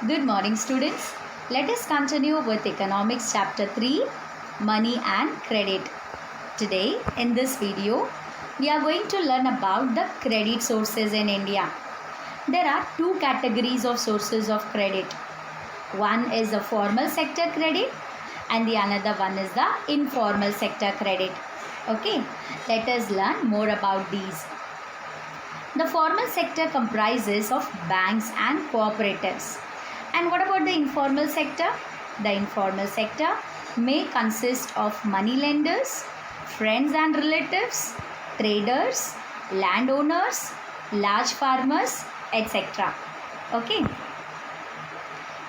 Good morning, students. Let us continue with Economics Chapter 3, Money and Credit. Today, in this video, we are going to learn about the credit sources in India. There are two categories of sources of credit. One is the formal sector credit and the another one is the informal sector credit. Okay, let us learn more about these. The formal sector comprises of banks and cooperatives. And what about the informal sector? The informal sector may consist of money lenders, friends and relatives, traders, landowners, large farmers, etc. Okay.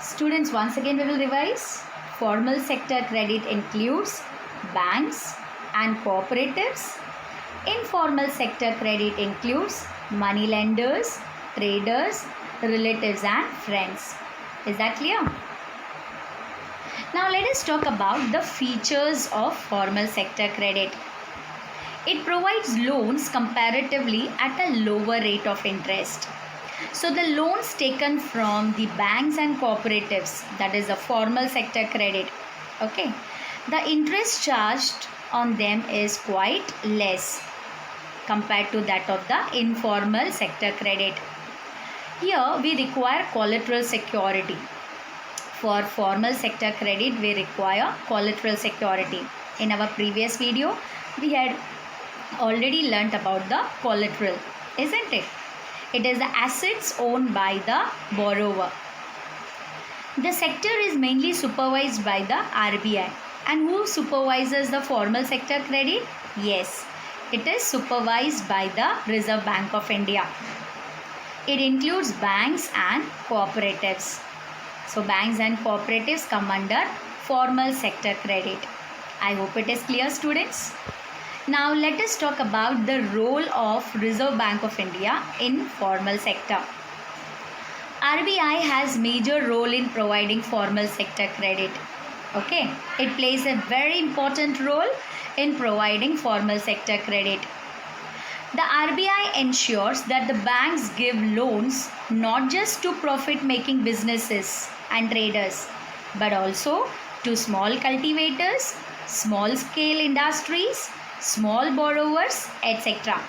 Students, once again we will revise. Formal sector credit includes banks and cooperatives. Informal sector credit includes money lenders, traders, relatives and friends. Is that clear? Now let us talk about the features of formal sector credit. It provides loans comparatively at a lower rate of interest. So the loans taken from the banks and cooperatives, that is the formal sector credit, okay, the interest charged on them is quite less compared to that of the informal sector credit. Here we require collateral security. For formal sector credit we require collateral security. In our previous video we had already learnt about the collateral, isn't it? It is the assets owned by the borrower. The sector is mainly supervised by the RBI. And who supervises the formal sector credit? Yes, it is supervised by the Reserve Bank of India. It includes banks and cooperatives. So banks and cooperatives come under formal sector credit. I hope it is clear, students. Now let us talk about the role of Reserve Bank of India in formal sector. RBI has major role in providing formal sector credit. Okay, it plays a very important role in providing formal sector credit. The RBI ensures that the banks give loans not just to profit-making businesses and traders, but also to small cultivators, small-scale industries, small borrowers, etc.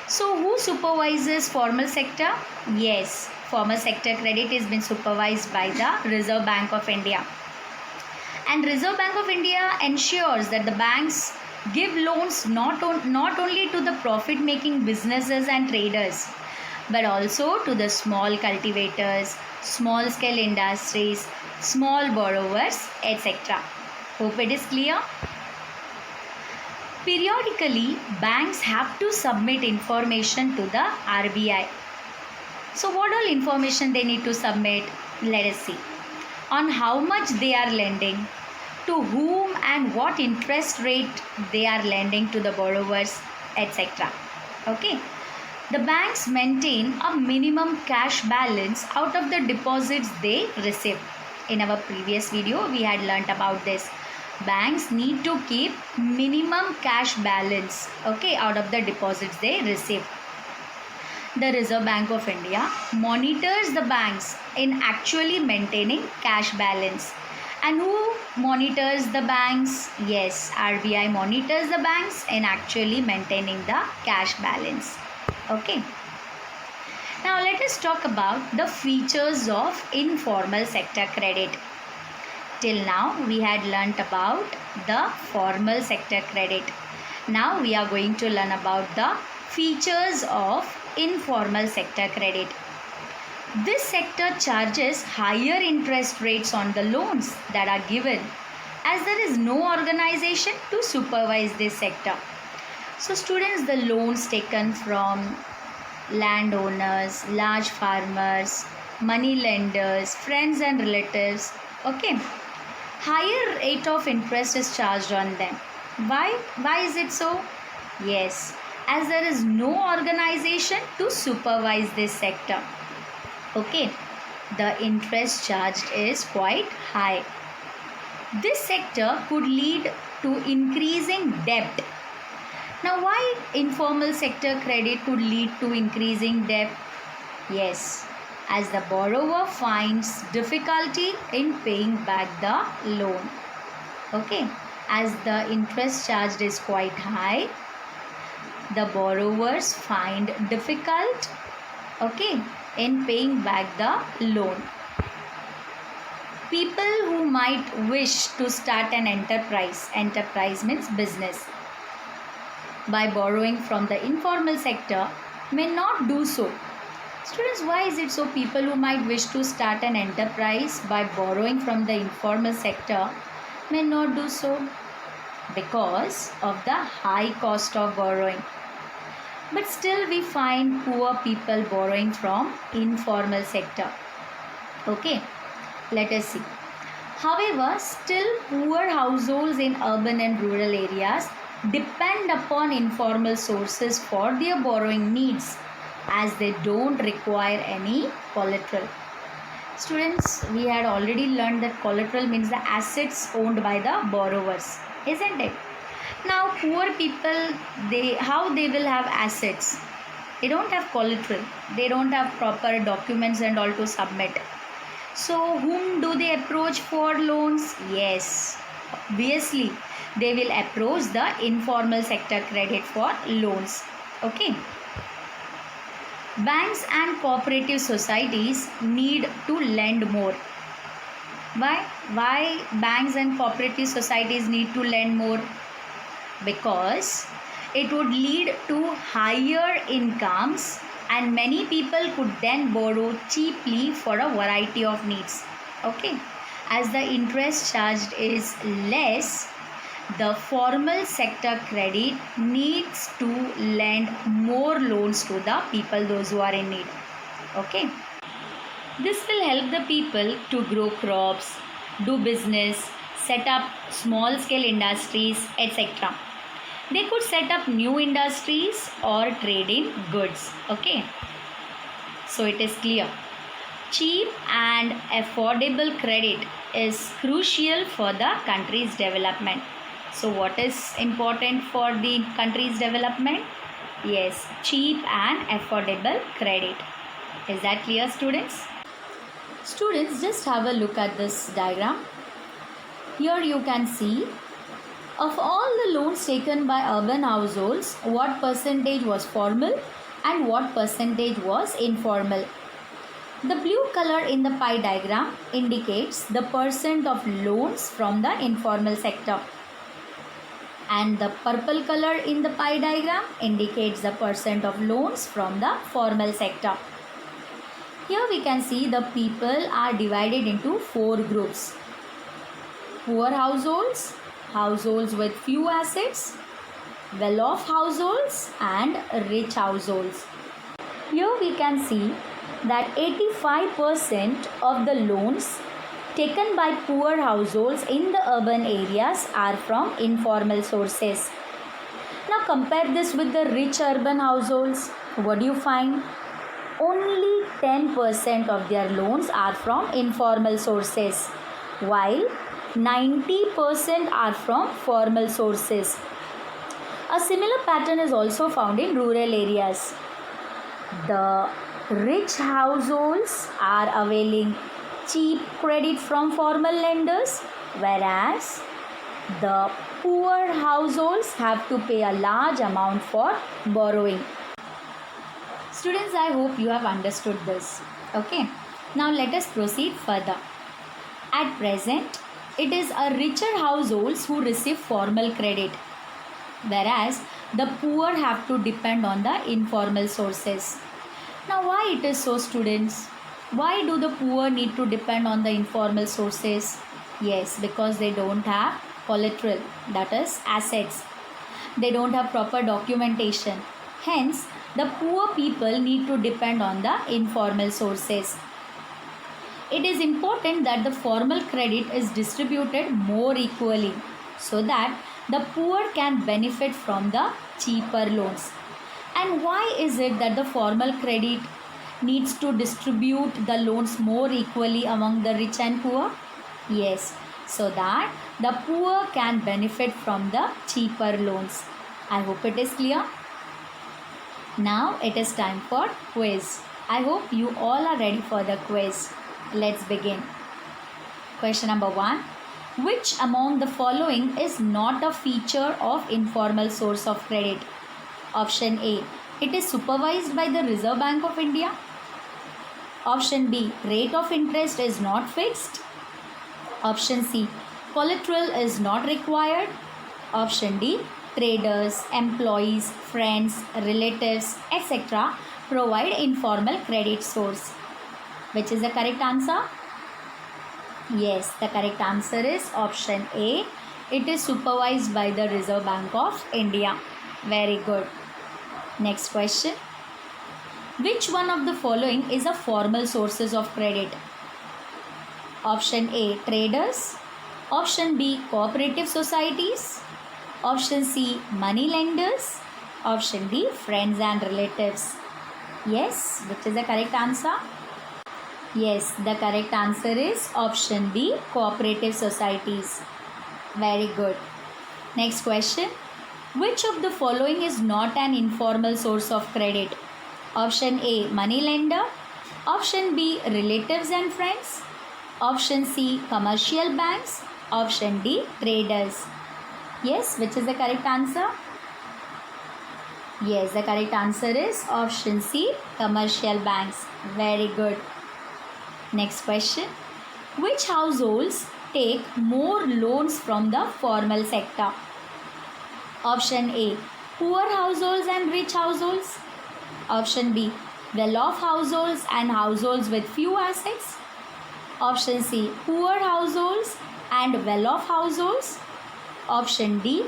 So, who supervises formal sector? Yes, formal sector credit has been supervised by the Reserve Bank of India. And Reserve Bank of India ensures that the banks give loans not only to the profit-making businesses and traders, but also to the small cultivators, small-scale industries, small borrowers, etc. Hope it is clear. Periodically, banks have to submit information to the RBI. So what all information they need to submit? Let us see. On how much they are lending, to whom and what interest rate they are lending to the borrowers, etc. Okay. The banks maintain a minimum cash balance out of the deposits they receive. In our previous video, we had learnt about this. Banks need to keep minimum cash balance, okay, out of the deposits they receive. The Reserve Bank of India monitors the banks in actually maintaining cash balance. And who monitors the banks? Yes, RBI monitors the banks in actually maintaining the cash balance. Okay. Now let us talk about the features of informal sector credit. Till now we had learnt about the formal sector credit. Now we are going to learn about the features of informal sector credit. This sector charges higher interest rates on the loans that are given, as there is no organization to supervise this sector. So students, the loans taken from landowners, large farmers, money lenders, friends and relatives, okay, higher rate of interest is charged on them. Why is it so? Yes, as there is no organization to supervise this sector. Okay, the interest charged is quite high. This sector could lead to increasing debt. Now, why informal sector credit could lead to increasing debt? Yes, as the borrower finds difficulty in paying back the loan. Okay, as the interest charged is quite high, the borrowers find difficult, okay, in paying back the loan. People who might wish to start an enterprise means business, by borrowing from the informal sector may not do so. Students, why is it so? People who might wish to start an enterprise by borrowing from the informal sector may not do so because of the high cost of borrowing. But still we find poor people borrowing from informal sector. Okay, let us see. However, still poor households in urban and rural areas depend upon informal sources for their borrowing needs, as they don't require any collateral. Students, we had already learned that collateral means the assets owned by the borrowers, isn't it? Now poor people, how they will have assets? They don't have collateral, they don't have proper documents and all to submit. So whom do they approach for loans? Yes, obviously they will approach the informal sector credit for loans. Okay. Banks and cooperative societies need to lend more. Why banks and cooperative societies need to lend more? Because it would lead to higher incomes, and many people could then borrow cheaply for a variety of needs. Okay, as the interest charged is less, the formal sector credit needs to lend more loans to the people, those who are in need. Okay, this will help the people to grow crops, do business, set up small scale industries, etc. They could set up new industries or trade in goods. Okay, so it is clear. Cheap and affordable credit is crucial for the country's development. So what is important for the country's development? Yes, cheap and affordable credit. Is that clear, students? Students, just have a look at this diagram. Here you can see, of all the loans taken by urban households, what percentage was formal and what percentage was informal. The blue color in the pie diagram indicates the percent of loans from the informal sector, and the purple color in the pie diagram indicates the percent of loans from the formal sector. Here we can see the people are divided into 4 groups. Poor households, households with few assets, well-off households and rich households. Here we can see that 85% of the loans taken by poor households in the urban areas are from informal sources. Now compare this with the rich urban households. What do you find? Only 10% of their loans are from informal sources, while 90% are from formal sources. A similar pattern is also found in rural areas. The rich households are availing cheap credit from formal lenders, whereas the poor households have to pay a large amount for borrowing. Students, I hope you have understood this. Okay, now let us proceed further. At present, it is a richer households who receive formal credit, whereas the poor have to depend on the informal sources. Now why it is so, students? Why do the poor need to depend on the informal sources? Yes, because they don't have collateral, that is assets. They don't have proper documentation. Hence, the poor people need to depend on the informal sources. It is important that the formal credit is distributed more equally so that the poor can benefit from the cheaper loans. And why is it that the formal credit needs to distribute the loans more equally among the rich and poor? Yes, so that the poor can benefit from the cheaper loans. I hope it is clear. Now it is time for quiz. I hope you all are ready for the quiz. Let's begin. Question number 1. Which among the following is not a feature of informal source of credit? Option A. It is supervised by the Reserve Bank of India. Option B. Rate of interest is not fixed. Option C. Collateral is not required. Option D. Traders, employees, friends, relatives, etc. provide informal credit source. Which is the correct answer? Yes, the correct answer is option A. It is supervised by the Reserve Bank of India. Very good. Next question. Which one of the following is a formal sources of credit? Option A. Traders. Option B. Cooperative societies. Option C. Money lenders. Option D. Friends and relatives. Yes, which is the correct answer? Yes, the correct answer is option B. Cooperative societies. Very good. Next question. Which of the following is not an informal source of credit? Option A. Money lender. Option B. Relatives and friends. Option C. Commercial banks. Option D. Traders. Yes, which is the correct answer? Yes, the correct answer is option C. Commercial banks. Very good. Next question. Which households take more loans from the formal sector? Option A. Poor households and rich households. Option B. Well-off households and households with few assets. Option C. Poor households and well-off households. Option D.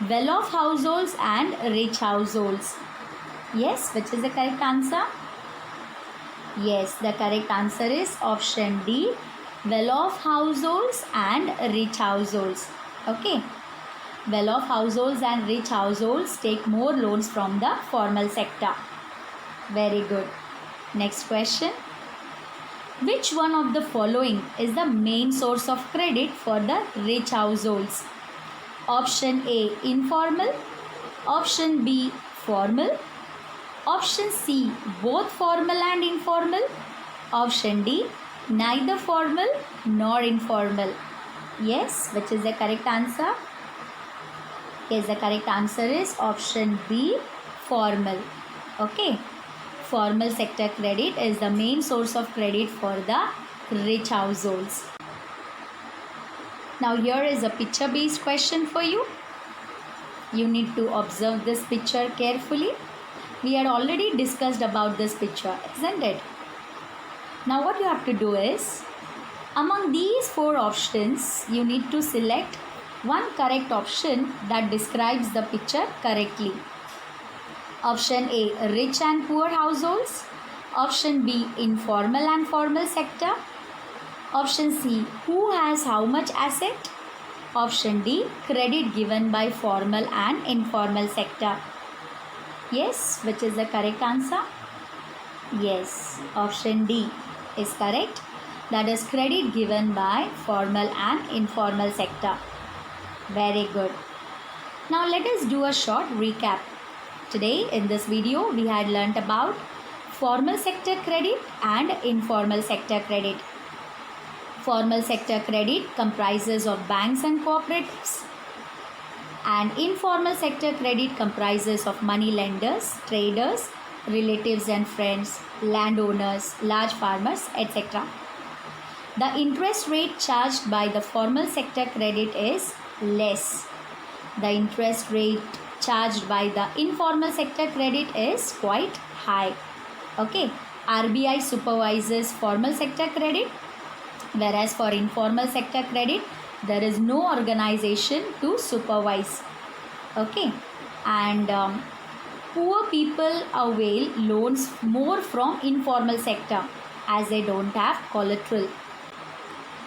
Well-off households and rich households. Yes, which is the correct answer? Yes, the correct answer is option D. Well-off households and rich households. Okay. Well-off households and rich households take more loans from the formal sector. Very good. Next question. Which one of the following is the main source of credit for the rich households? Option A. Informal. Option B. Formal. Option C. Both formal and informal. Option D. Neither formal nor informal. Yes, which is the correct answer? Yes, the correct answer is option B. Formal. Okay. Formal sector credit is the main source of credit for the rich households. Now here is a picture based question for you. You need to observe this picture carefully. We had already discussed about this picture, isn't it? Now what you have to do is, among these 4 options, you need to select one correct option that describes the picture correctly. Option A. Rich and poor households. Option B. Informal and formal sector. Option C. Who has how much asset? Option D. Credit given by formal and informal sector. Yes, which is the correct answer? Yes, option D is correct. That is credit given by formal and informal sector. Very good. Now let us do a short recap. Today in this video we had learnt about formal sector credit and informal sector credit. Formal sector credit comprises of banks and cooperatives, and informal sector credit comprises of money lenders, traders, relatives and friends, landowners, large farmers, etc. The interest rate charged by the formal sector credit is less. The interest rate charged by the informal sector credit is quite high. Okay, RBI supervises formal sector credit, whereas for informal sector credit there is no organization to supervise. Okay, and poor people avail loans more from informal sector as they don't have collateral.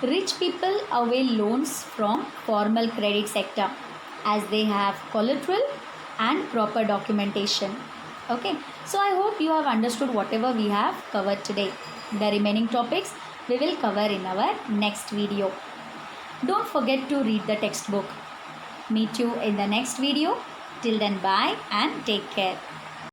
Rich people avail loans from formal credit sector as they have collateral and proper documentation. Okay, so I hope you have understood whatever we have covered today. The remaining topics we will cover in our next video. Don't forget to read the textbook. Meet you in the next video. Till then, bye and take care.